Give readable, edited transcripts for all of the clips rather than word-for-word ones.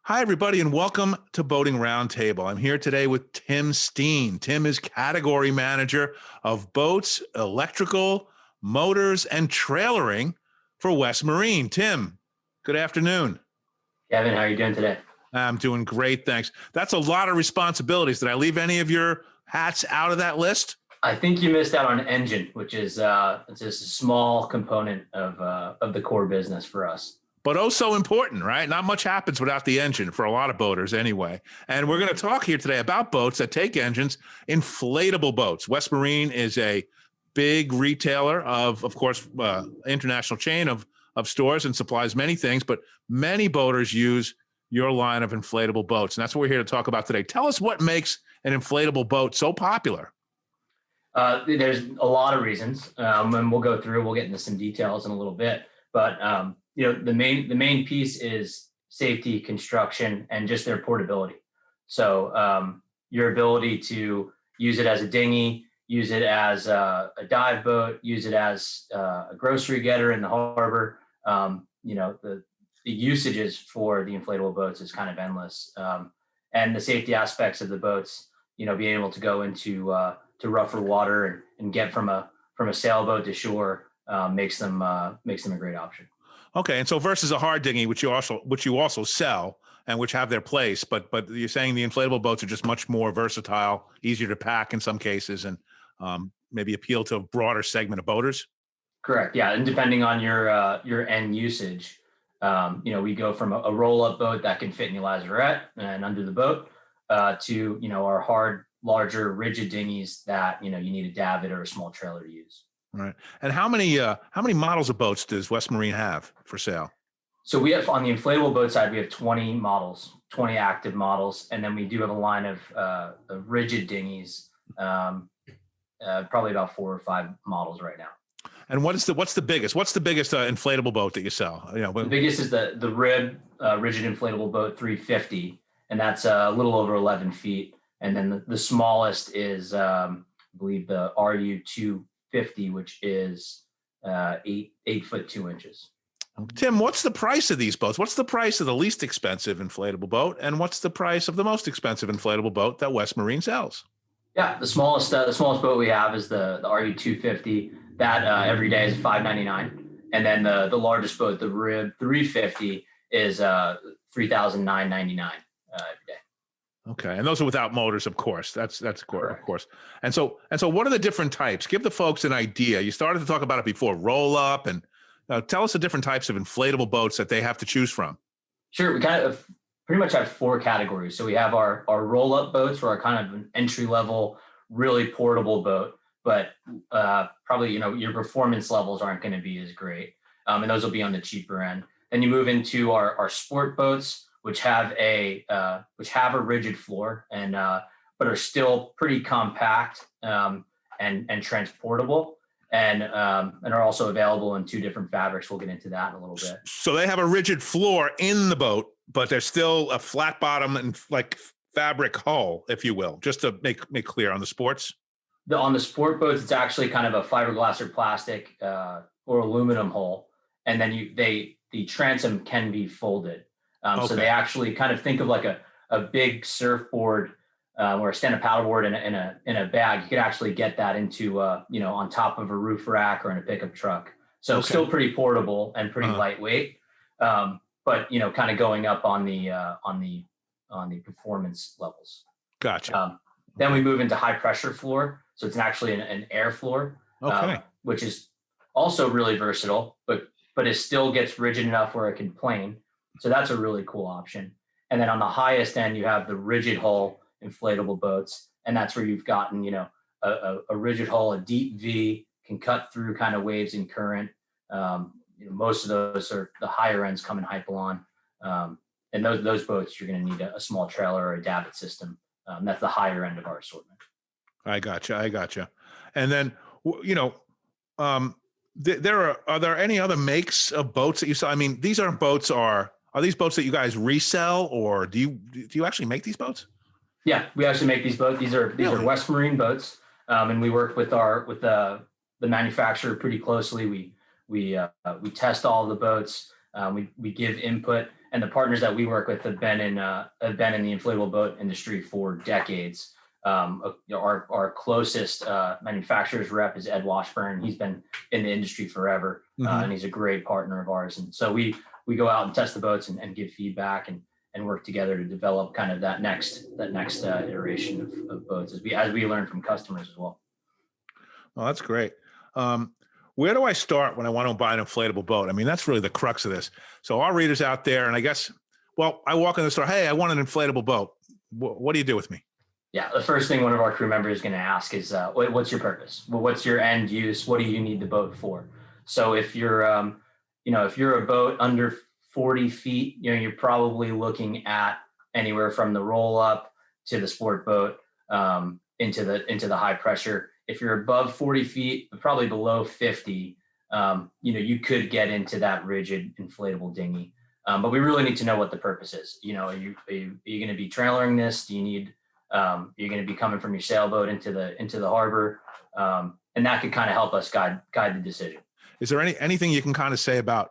Hi, everybody, and welcome to Boating Roundtable. I'm here today with Tim Stiene. Tim is category manager of boats, electrical, motors, and trailering for West Marine. Tim, good afternoon. Kevin, how are you doing today? I'm doing great, thanks. That's a lot of responsibilities. Did I leave any of your hats out of that list? I think you missed out on engine, which is it's just a small component of the core business for us. But oh, so important, right? Not much happens without the engine for a lot of boaters anyway. And we're going to talk here today about boats that take engines, inflatable boats. West Marine is a big retailer of course, international chain of stores and supplies many things, but many boaters use your line of inflatable boats. And that's what we're here to talk about today. Tell us what makes an inflatable boat so popular. There's a lot of reasons, and we'll get into some details in a little bit. But the main piece is safety, construction, and just their portability. So your ability to use it as a dinghy, use it as a dive boat, use it as a grocery getter in the harbor. The usages for the inflatable boats is kind of endless, and the safety aspects of the boats. Being able to go into to rougher water and get from a sailboat to shore makes them a great option. Okay, and so versus a hard dinghy, which you also sell and which have their place, but you're saying the inflatable boats are just much more versatile, easier to pack in some cases, and maybe appeal to a broader segment of boaters. Correct. Yeah, and depending on your end usage, we go from a roll-up boat that can fit in the lazarette and under the boat to our hard, larger, rigid dinghies that you need a davit or a small trailer to use. Right. And how many models of boats does West Marine have for sale? So we have, on the inflatable boat side, we have 20 models, 20 active models. And then we do have a line of rigid dinghies, probably about 4 or 5 models right now. And what's the biggest? What's the biggest inflatable boat that you sell? The biggest is the rib rigid inflatable boat 350, and that's a little over 11 feet. And then the smallest is, I believe, the RU 250, which is 8 foot 2 inches. Tim, what's the price of these boats? What's the price of the least expensive inflatable boat, and what's the price of the most expensive inflatable boat that West Marine sells? Yeah, the smallest boat we have is the RU 250. That every day is $599, and then the largest boat, the Rib 350, is $3,999 every day. Okay, and those are without motors, of course. That's of course. And so what are the different types? Give the folks an idea. You started to talk about it before, roll up, and tell us the different types of inflatable boats that they have to choose from. Sure, we kind of pretty much have 4 categories. So we have our roll up boats, or our kind of an entry level, really portable boat, but probably your performance levels aren't going to be as great, and those will be on the cheaper end. Then you move into our sport boats, which have a rigid floor and but are still pretty compact and transportable, and are also available in 2 different fabrics. We'll get into that in a little bit. So they have a rigid floor in the boat, but there's still a flat bottom and like fabric hull, if you will, just to make clear on the sports. On the sport boats, it's actually kind of a fiberglass or plastic or aluminum hull, and then the transom can be folded. Okay. So they actually kind of think of like a big surfboard or a stand-up paddleboard in a bag. You could actually get that into on top of a roof rack or in a pickup truck. So okay. Still pretty portable and pretty lightweight, but kind of going up on the performance levels. Gotcha. Then we move into high pressure floor. So it's actually an air floor, which is also really versatile, but it still gets rigid enough where it can plane. So that's a really cool option. And then on the highest end, you have the rigid hull inflatable boats. And that's where you've gotten, a rigid hull, a deep V, can cut through kind of waves and current. Most of those are the higher ends come in Hyperlong. And those boats, you're going to need a small trailer or a davit system. That's the higher end of our assortment. I gotcha. And then, are there any other makes of boats that you sell? I mean, these aren't boats. Are these boats that you guys resell, or do you actually make these boats? Yeah, we actually make these boats. These are West Marine boats, and we work with the manufacturer pretty closely. We test all of the boats. We give input, and the partners that we work with have been in the inflatable boat industry for decades. Our closest manufacturer's rep is Ed Washburn. He's been in the industry forever, and he's a great partner of ours. And so we go out and test the boats and give feedback and work together to develop kind of that next iteration of boats as we learn from customers as well. Oh, that's great. Where do I start when I want to buy an inflatable boat? I mean, that's really the crux of this. So our readers out there, and I guess, well, I walk in the store, hey, I want an inflatable boat. What do you do with me? Yeah, the first thing one of our crew members is going to ask is, what's your purpose? Well, what's your end use? What do you need the boat for? So if you're, if you're a boat under 40 feet, you're probably looking at anywhere from the roll up to the sport boat, into the high pressure. If you're above 40 feet, probably below 50, you could get into that rigid inflatable dinghy. But we really need to know what the purpose is. Are you going to be trailering this? Do you need, you're going to be coming from your sailboat into the harbor? And that could kind of help us guide the decision. Is there anything you can kind of say about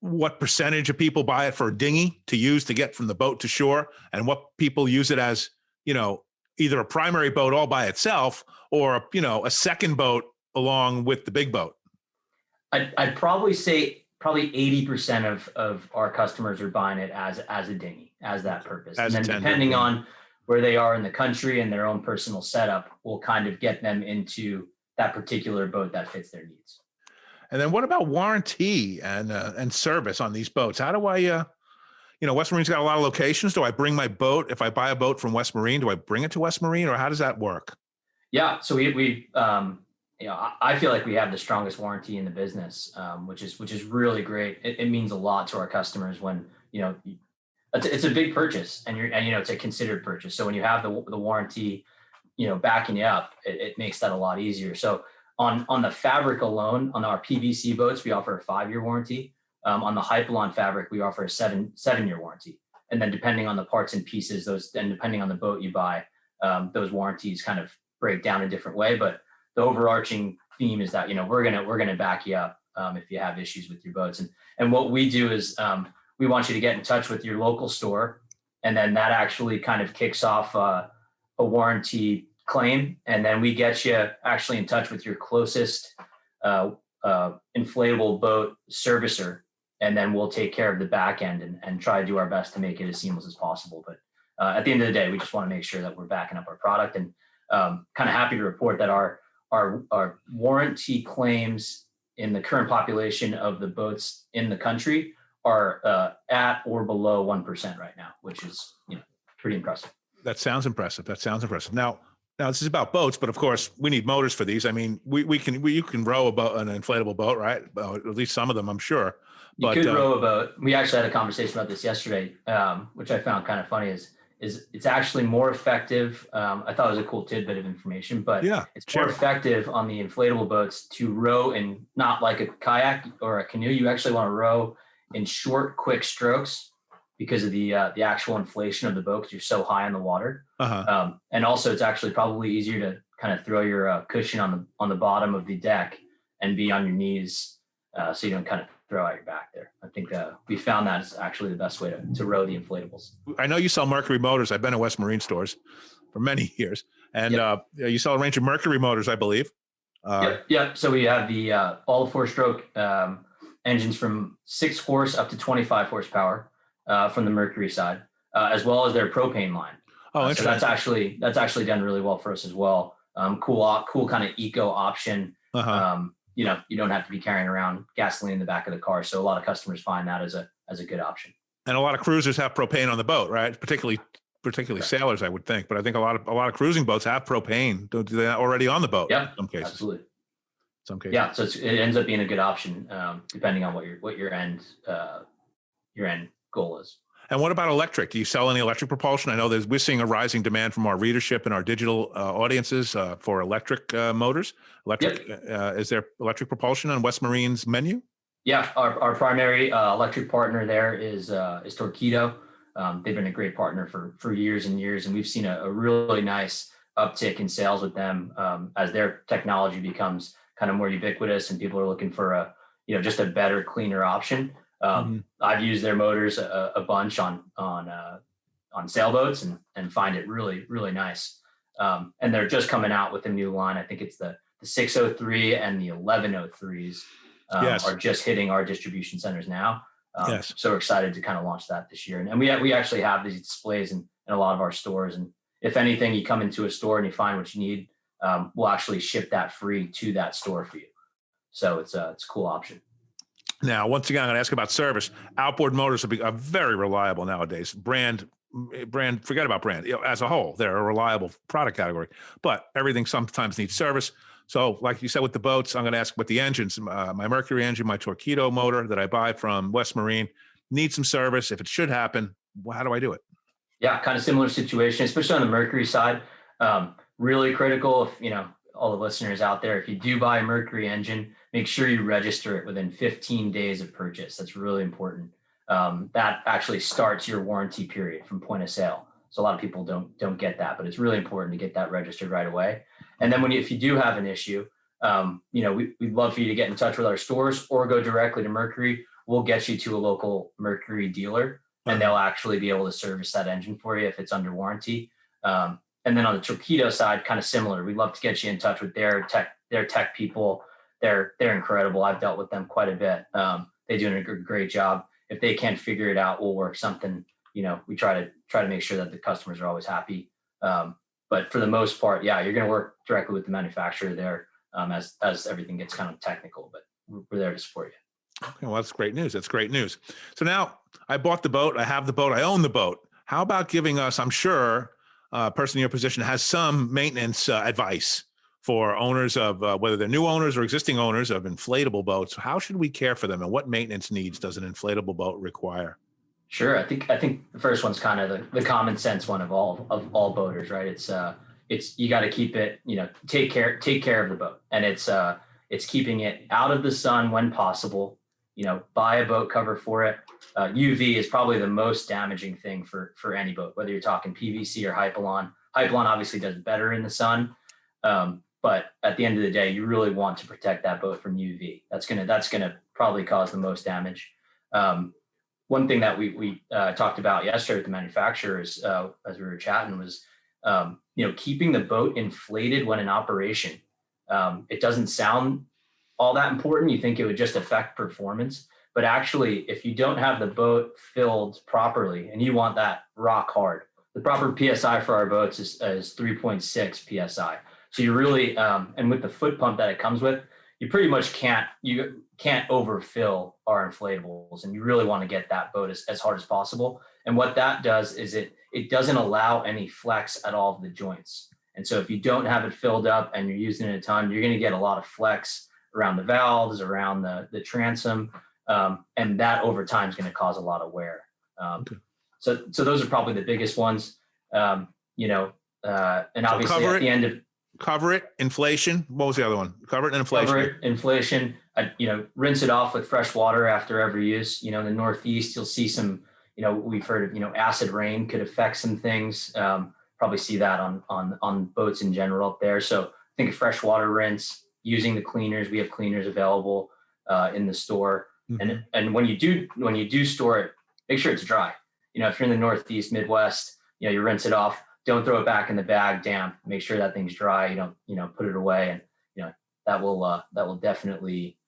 what percentage of people buy it for a dinghy to use to get from the boat to shore, and what people use it as, either a primary boat all by itself or, a second boat along with the big boat? I'd probably say 80% of our customers are buying it as a dinghy, as that purpose. And then depending on where they are in the country and their own personal setup, will kind of get them into that particular boat that fits their needs. And then what about warranty and service on these boats? How do I, West Marine's got a lot of locations. Do I bring my boat? If I buy a boat from West Marine, do I bring it to West Marine, or how does that work? Yeah. So I feel like we have the strongest warranty in the business, which is really great. It means a lot to our customers when, it's a big purchase and it's a considered purchase. So when you have the warranty, backing you up, it makes that a lot easier. So on the fabric alone, on our PVC boats, we offer a 5-year warranty. On the Hyperlong fabric, we offer a 7-year warranty. And then depending on the parts and pieces, depending on the boat you buy, those warranties kind of break down a different way. But the overarching theme is that, we're gonna back you up if you have issues with your boats. And what we do is we want you to get in touch with your local store, and then that actually kind of kicks off a warranty claim, and then we get you actually in touch with your closest inflatable boat servicer, and then we'll take care of the back end and try to do our best to make it as seamless as possible. But at the end of the day, we just want to make sure that we're backing up our product, and kind of happy to report that our warranty claims in the current population of the boats in the country are at or below 1% right now, which is pretty impressive. That sounds impressive. Now this is about boats, but of course we need motors for these. I mean, you can row an inflatable boat, right? At least some of them, I'm sure. You could row a boat. We actually had a conversation about this yesterday, which I found kind of funny. Is it's actually more effective. I thought it was a cool tidbit of information, but yeah, it's more effective on the inflatable boats to row in, not like a kayak or a canoe. You actually want to row in short, quick strokes because of the actual inflation of the boat, because you're so high in the water. And also, it's actually probably easier to kind of throw your cushion on the bottom of the deck and be on your knees, so you don't kind of throw out your back there. I think we found that is actually the best way to row the inflatables. I know you sell Mercury Motors. I've been at West Marine stores for many years, and you sell a range of Mercury Motors, I believe. Yep. So we have the all 4-stroke engines from 6 horse up to 25 horsepower from the Mercury side, as well as their propane line. Oh, interesting. So that's actually done really well for us as well. Cool kind of eco option. You don't have to be carrying around gasoline in the back of the car. So a lot of customers find that as a good option. And a lot of cruisers have propane on the boat, right? Particularly sailors, I would think. But I think a lot of cruising boats have propane. Do they already on the boat? Yeah, in some cases. Absolutely. Some cases. Yeah, so it ends up being a good option depending on what your end goal is. And what about electric? Do you sell any electric propulsion? I know we're seeing a rising demand from our readership and our digital audiences for electric motors. Is there electric propulsion on West Marine's menu? Yeah, our primary electric partner there is Torqeedo. They've been a great partner for years and years, and we've seen a really nice uptick in sales with them as their technology becomes kind of more ubiquitous and people are looking for just a better, cleaner option. I've used their motors a bunch on sailboats and find it really, really nice. And they're just coming out with a new line. I think it's the 603 and the 1103s are just hitting our distribution centers now. So we're excited to kind of launch that this year. And we actually have these displays in a lot of our stores. And if anything, you come into a store and you find what you need, we'll actually ship that free to that store for you. So it's a cool option. Now, once again, I'm going to ask about service. Outboard motors are very reliable nowadays. Brand, forget about brand. As a whole, they're a reliable product category. But everything sometimes needs service. So, like you said with the boats, I'm going to ask about the engines. My Mercury engine, my Torqeedo motor that I buy from West Marine needs some service. If it should happen, how do I do it? Yeah, kind of similar situation, especially on the Mercury side. Really critical. If all the listeners out there, if you do buy a Mercury engine, make sure you register it within 15 days of purchase. That's really important. That actually starts your warranty period from point of sale. So a lot of people don't get that, but it's really important to get that registered right away. And then if you do have an issue, we'd love for you to get in touch with our stores or go directly to Mercury. We'll get you to a local Mercury dealer, and they'll actually be able to service that engine for you if it's under warranty. And then on the Torqeedo side, kind of similar. We'd love to get you in touch with their tech people. They're incredible. I've dealt with them quite a bit. They're doing a great job. If they can't figure it out, we'll work something. We try to make sure that the customers are always happy. But for the most part, yeah, you're going to work directly with the manufacturer there as everything gets kind of technical. But we're there to support you. Okay, well, that's great news. That's great news. So now I bought the boat. I have the boat. I own the boat. How about giving us, I'm sure, a person in your position has some maintenance advice for owners of whether they're new owners or existing owners of inflatable boats. How should we care for them, and what maintenance needs does an inflatable boat require? Sure. I think the first one's kind of the common sense one of all boaters, right? It's you got to keep it, take care of the boat, and it's keeping it out of the sun when possible. Buy a boat cover for it. UV is probably the most damaging thing for any boat, whether you're talking PVC or Hyperlong. Hyperlong obviously does better in the sun, but at the end of the day, you really want to protect that boat from UV. That's gonna probably cause the most damage. One thing that we talked about yesterday with the manufacturers as we were chatting was keeping the boat inflated when in operation. It doesn't sound all that important. You think it would just affect performance, but actually, if you don't have the boat filled properly and you want that rock hard, the proper PSI for our boats is 3.6 PSI. So you really, and with the foot pump that it comes with, you pretty much can't overfill our inflatables, and you really want to get that boat as hard as possible. And what that does is it doesn't allow any flex at all of the joints. And so if you don't have it filled up and you're using it a ton, you're going to get a lot of flex around the valves, around the transom, and that over time is going to cause a lot of wear. So those are probably the biggest ones. And obviously at the end of cover it, inflation. What was the other one? Cover it and inflation. Cover it, inflation. Rinse it off with fresh water after every use. In the Northeast, you'll see some. We've heard of acid rain could affect some things. Probably see that on boats in general up there. So think of fresh water rinse. Using the cleaners, we have cleaners available in the store. Mm-hmm. And when you do store it, make sure it's dry. If you're in the Northeast, Midwest, you rinse it off. Don't throw it back in the bag damp. Make sure that thing's dry. You don't put it away, and that will definitely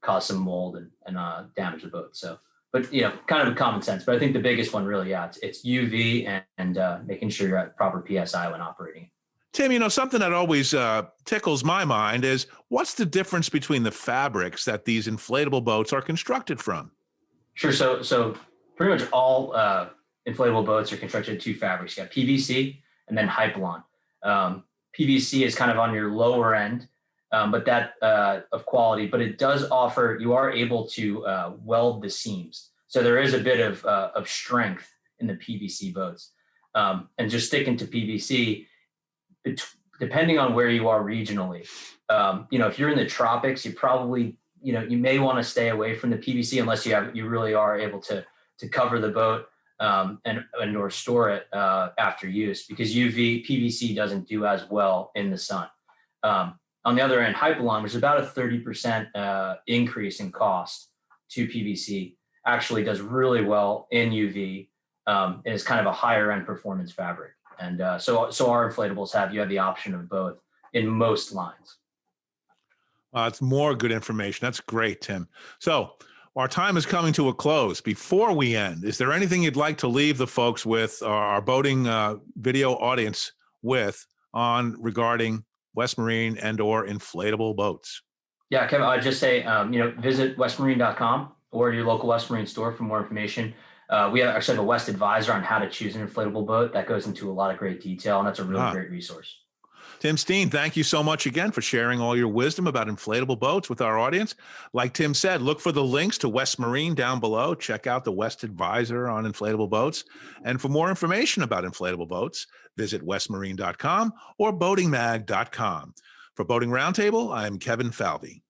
cause some mold and damage the boat. So, but kind of a common sense. But I think the biggest one really, it's UV and making sure you're at proper PSI when operating. Tim, something that always tickles my mind is what's the difference between the fabrics that these inflatable boats are constructed from? Sure. So pretty much all inflatable boats are constructed of two fabrics. You got PVC and then Hyperlong. PVC is kind of on your lower end, but that of quality, but it does offer, you are able to weld the seams. So there is a bit of strength in the PVC boats. And just sticking to PVC, depending on where you are regionally, if you're in the tropics, you probably, you may want to stay away from the PVC unless you really are able to cover the boat and or store it after use, because PVC doesn't do as well in the sun. On the other end, Hyperlong, there's about a 30% increase in cost to PVC actually does really well in UV, and is kind of a higher end performance fabric. And so our inflatables you have the option of both in most lines. It's more good information. That's great, Tim. So our time is coming to a close. Before we end, is there anything you'd like to leave the folks with, our boating video audience with, regarding West Marine and or inflatable boats? Yeah, Kevin, I'd just say, visit westmarine.com or your local West Marine store for more information. We actually have a West Advisor on how to choose an inflatable boat that goes into a lot of great detail, and that's a really great resource. Tim Stiene, thank you so much again for sharing all your wisdom about inflatable boats with our audience. Like Tim said, look for the links to West Marine down below. Check out the West Advisor on inflatable boats. And for more information about inflatable boats, visit westmarine.com or boatingmag.com. For Boating Roundtable, I'm Kevin Falvey.